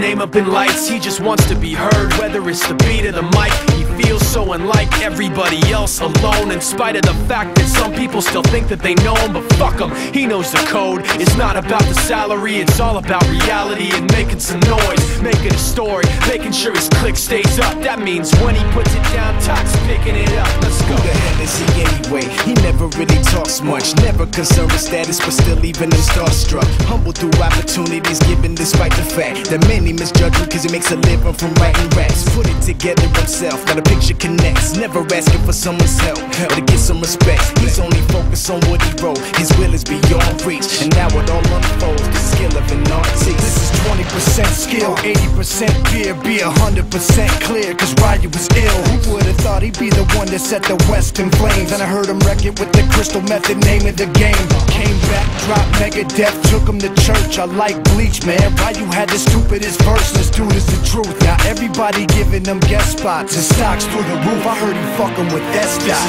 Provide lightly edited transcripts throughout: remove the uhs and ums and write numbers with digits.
name up in lights. He just wants to be heard, whether it's the beat or the mic. He feels so unlike everybody else, alone, in spite of the fact that some people still think that they know him. But fuck him, he knows the code. It's not about the salary, it's all about reality and making some noise, making a story, making sure his click stays up. That means when he puts it down, Toc's picking it up. Let's go. Who the hell is he anyway? He never really talks much, never concerned with status, but still even him starstruck. Humble through opportunities given despite the fact that many misjudge him cause he makes a living from writing raps. Put it together himself, now the picture connects, never asking for someone's help or to get some respect. He's only focused on what he wrote, his will is beyond reach, and now it all unfolds, the skill of an artist. This is 20% skill, 80% fear, be 100% clear, cause Ryu was ill. Who would've thought he'd be the one that set the West in flames? And I heard him wreck it with the Crystal Method, name of the game. Came back, dropped Megadeth, took him to church. I like Bleach, man. Ryu had the stupidest verse, this dude is the truth. Now everybody giving them guest spots and stocks through the roof. I heard he fucking with that stock.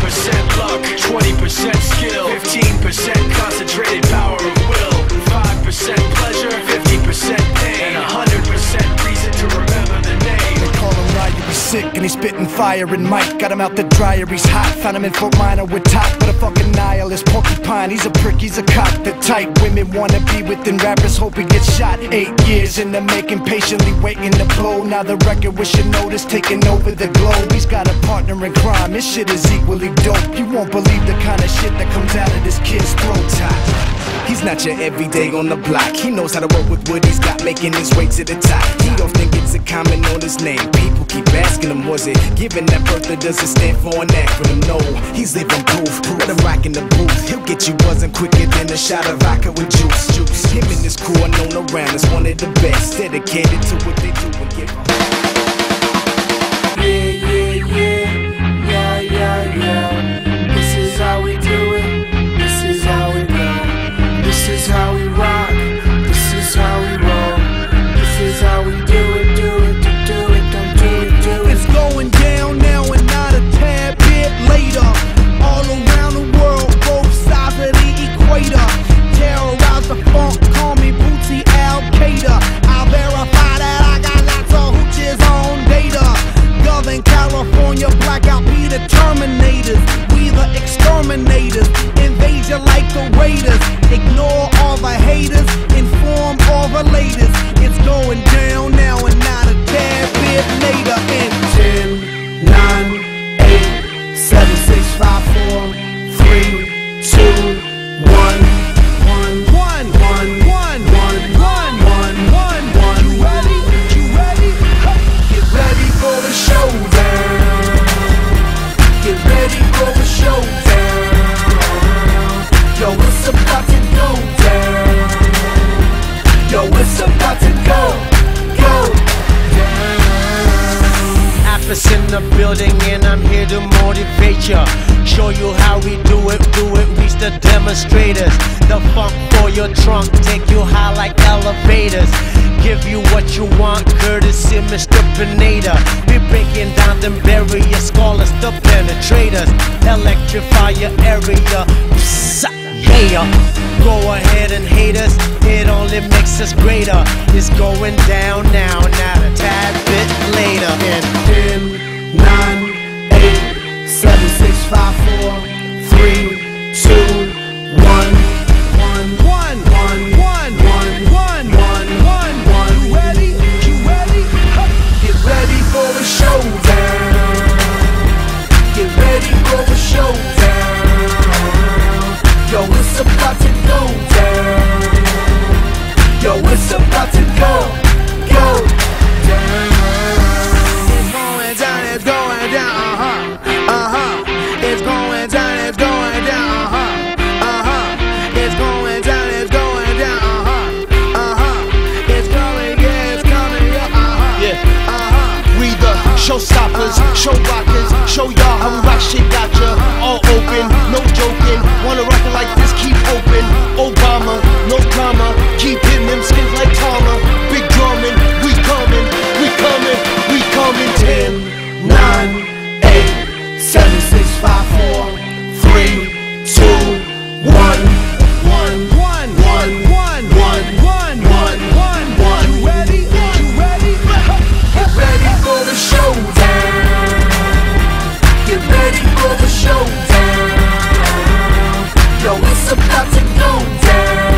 This is 10% luck, 20% skill, 15% concentrated power of will, 5% pleasure, 50% pain, and 100% reason to remember the name. They call him Ryu, he's sick and he's spitting fire. And Mike got him out the dryer, he's hot. Found him in Fort Minor with Top, but a fucking nihilist porcupine. He's a prick, he's a cock. The type women wanna be within rappers, hope he gets shot. 8 years in the making, patiently waiting to blow. Now the record with your notice taking over the globe. He's got a partner in crime, this shit is equally dope. You won't believe the kind of shit that comes out of this kid's throat. He's not your everyday on the block. He knows how to work with what he's got, making his way to the top. He often gets a comment on his name. People keep asking him, was it given that birth or does it stand for an acronym? No, he's living proof. Let him rock in the booth. He'll get you buzzing quicker than a shot of vodka with juice. Him and his crew are known around as one of the best, dedicated to what they do and give yeah. This is how we do it. This is how we go. This is how we rock. This is how we roll. This is how we do it, do it, do it, don't do it, do it. It's going down now and not a tad bit later. All around the world, both sides of the equator. Terrorize the funk, call me Bootsy Al-Qaeda. I'll verify that I got lots of hooches on data. Southern California, blackout be the Terminators. We the exterminators, invade you like the Raiders. Ignore all the haters, inform all the latest. It's going down now and not a tad bit later. In 10, 9, 8, 7, 6, 5, 4, 3, 2, 1. In the building and I'm here to motivate ya. Show you how we do it, reach the demonstrators. The funk for your trunk, take you high like elevators. Give you what you want, courtesy Mr. Pineda. We breaking down them barriers, call us the penetrators. Electrify your area, yeah. Go ahead and hate us, it only makes us greater. It's going down now, not a tad bit later. In 10, 9, 8, 7, 6, 5, 4, 3, 2, 1. You ready? You ready? Get ready for a showdown. Get ready for a showdown. Yo, it's about to go down. Yo, it's about to go down. It's going down, it's going down, It's going down, it's going down, It's going down, it's going down, It's coming, yeah, it's coming, yeah, We the showstoppers, show rockers, show y'all how we rock shit, gotcha. All open, no joking. Wanna rock it like this, keep open. Obama, no drama. Keep hitting them skins like Tama. Big drumming, we coming, we coming, we coming. 10, 9, 8, 7, 6, 5, 4, 3, 2, 1. You ready? You about to go down.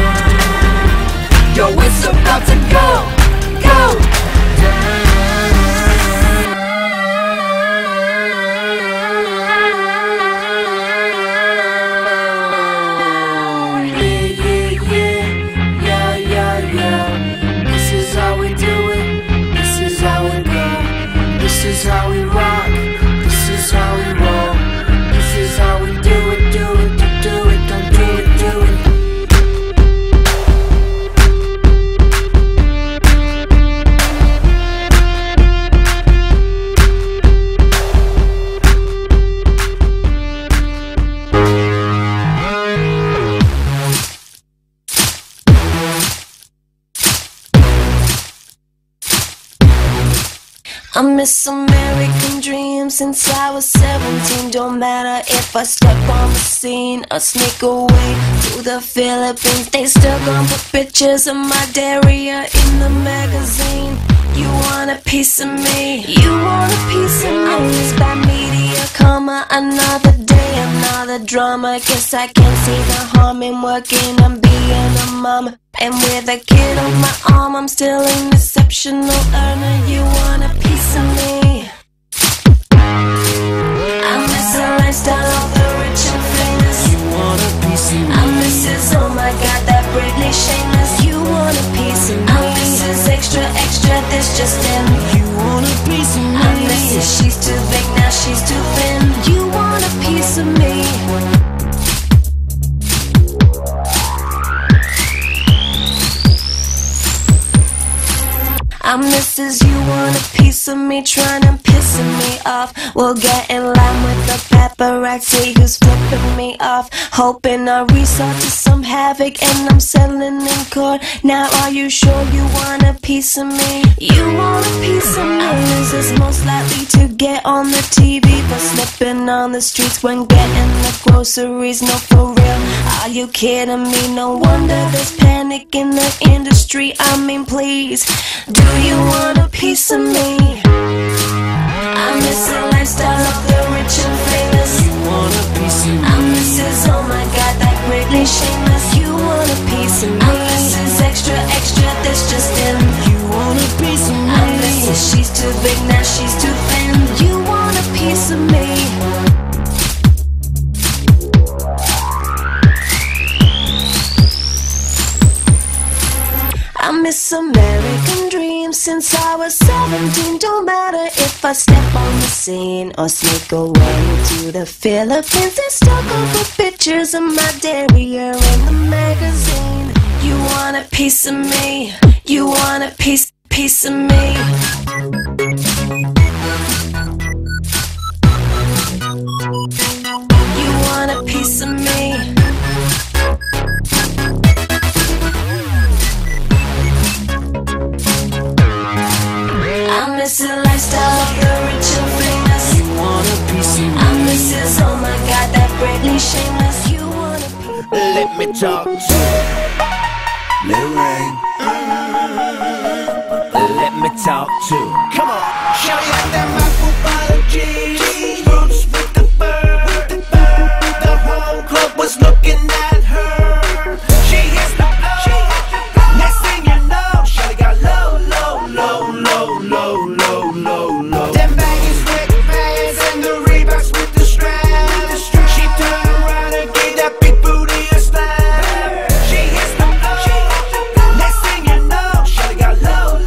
Yo, it's about to go down. This is how we rock, this is how we roll. This is how we do it, do it, do it, don't do it, do it. I miss American dreams since I was 17. Don't matter if I step on the scene or sneak away to the Philippines. They still gon' put pictures of my derriere in the magazine. You want a piece of me? You want a piece of me? I'm this bad media karma. Another day, another drama. Guess I can't see the harm in working on being a mom. And with a kid on my arm, I'm still an exceptional earner. You want a piece of me? I miss the lifestyle of the rich and famous. You want a piece of me? I miss this, oh my god, that Britney shameless. You want a piece of me? I miss this extra, extra, this just in. You want a piece of me? I miss this, she's too big, now she's too thin. You want a piece of me? I'm Mrs. You want a piece of me, trying to piss me off. We'll get in line with the paparazzi who's flipping me off, hoping I resort to some havoc and I'm settling in court. Now are you sure you want a piece of me? You want a piece of me? This is most likely to get on the TV for slipping on the streets when getting the groceries. No, for real, are you kidding me? No wonder there's panic in the industry. I mean, please, do you want a piece of me? I miss the lifestyle of the rich and famous. You want a piece of me? I miss this, oh my god, that Britney shameless. You want a piece of me? I miss this extra, extra, this just in. You want a piece of me? I miss this, she's too big, now she's too thin. You want a piece of me? I miss American dreams since I was 17. Don't matter if I step on the scene or sneak away to the Philippines. They still go for pictures of my derriere in the magazine. You want a piece of me? You want a piece of me? You want a piece of me? I miss the lifestyle of the rich and famous. You want a piece of me? I miss this, oh my god, that Britney shameless. You want a piece of me? Let me talk to Lil Rain. Let me talk to. Come on. Shawty got that microbiology, roots with the bird. The whole club was looking at her. She hits the flow. Next thing you know, shawty got low. Them baggies with fans and the Reeboks with the straps. She turned around and gave that big booty a slap. She hits the flow. Next thing you know, shawty got low.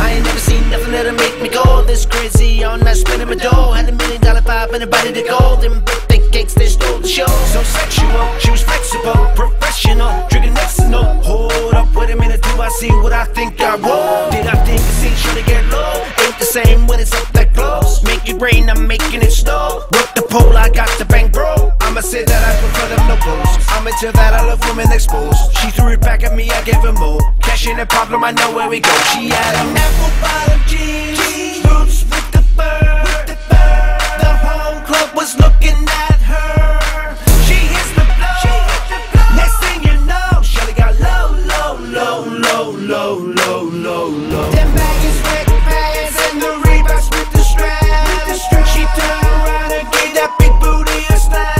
I ain't never seen nothing that'll make me go this crazy. On that spinning my dough, had $1 million vibe and a body to gold. Them birthday cakes, they stole the show. So sexual, she was flexible, professional, drinking next to no. Hold up, wait a minute, do I see what I think I roll? Did I think I see should I get low? Ain't the same when it's up that close. Make it rain, I'm making it snow. Work the pole, I got the bang, bro. I'ma say that I prefer them no goals. I'm into that, I love women exposed. She threw it back at me, I gave her more. Cash in a problem, I know where we go. She had an apple bottom jeans, roots with the bird. The whole club was looking at her. She hits the flow. Next thing you know, shawty got low. Them baggies with fans and the Reeboks with the straps. She turned around and gave that big booty a slap.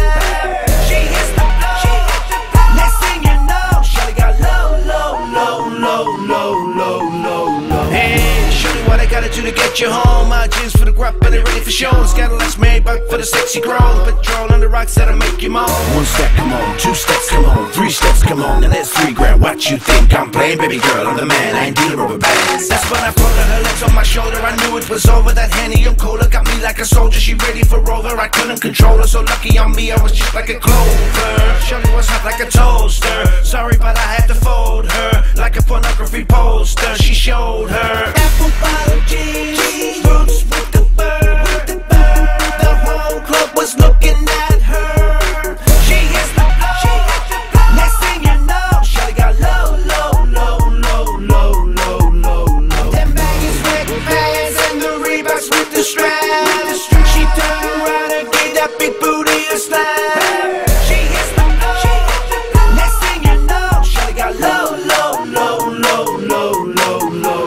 she grown. Patrol on the rocks that'll make you moan. 1 step, come on, 2 steps, come on, 3 steps, come on. Now that's 3 grand. What you think I'm playing, baby girl? I'm the man, I ain't dealing rubber bands. That's when I folded her legs on my shoulder. I knew it was over. That Henny and Cola got me like a soldier. She ready for Rover. I couldn't control her. So lucky on me, I was just like a clover. Shorty was hot like a toaster. Sorry, but I had to fold her like a pornography poster. She showed her apple bottom jeans, roots with the bird. The whole club was looking at her. She hits the floor. Next thing you know, shawty got low, low, low, low, low, low, low, low. Them baggies with pants and the Reeboks with the straps. She turned around and gave that big booty a slap. She hits the floor. Next thing you know, shawty got low, low, low, low, low, low, low, low.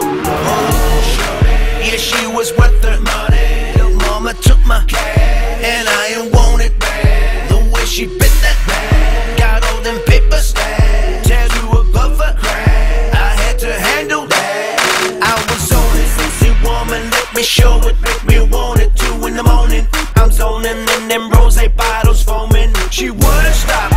Yeah, she was worth her money. Little mama took my cash, and I ain't want it back. The way she bit that back, got all them papers, tell you above her. I had to handle that. I was on it, sexy woman, let me show it, make me want it. 2 in the morning, I'm zoning in them rose bottles foaming. She wouldn't stop.